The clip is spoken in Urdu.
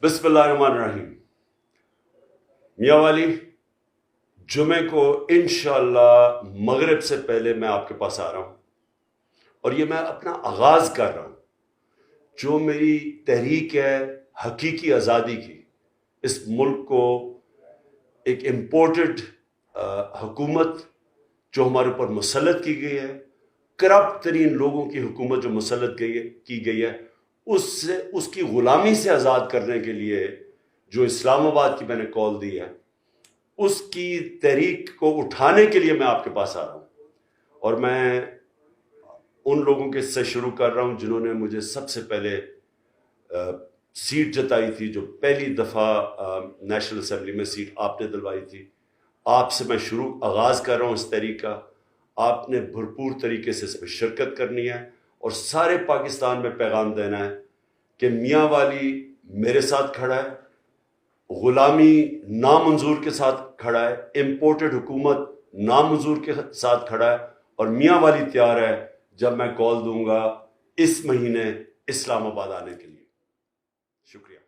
بسم اللہ الرحمن الرحیم. میانوالی جمعے کو انشاءاللہ مغرب سے پہلے میں آپ کے پاس آ رہا ہوں، اور یہ میں اپنا آغاز کر رہا ہوں. جو میری تحریک ہے حقیقی آزادی کی، اس ملک کو ایک امپورٹڈ حکومت جو ہمارے اوپر مسلط کی گئی ہے، کرپٹ ترین لوگوں کی حکومت جو مسلط کی گئی ہے، اس کی غلامی سے آزاد کرنے کے لیے جو اسلام آباد کی میں نے کال دی ہے، اس کی تحریک کو اٹھانے کے لیے میں آپ کے پاس آ رہا ہوں. اور میں ان لوگوں کے سے شروع کر رہا ہوں جنہوں نے مجھے سب سے پہلے سیٹ جتائی تھی، جو پہلی دفعہ نیشنل اسمبلی میں سیٹ آپ نے دلوائی تھی. آپ سے میں آغاز کر رہا ہوں اس تحریک کا. آپ نے بھرپور طریقے سے اس میں شرکت کرنی ہے اور سارے پاکستان میں پیغام دینا ہے کہ میانوالی میرے ساتھ کھڑا ہے، غلامی نامنظور کے ساتھ کھڑا ہے، امپورٹڈ حکومت نامنظور کے ساتھ کھڑا ہے، اور میانوالی تیار ہے جب میں کال دوں گا اس مہینے اسلام آباد آنے کے لیے. شکریہ.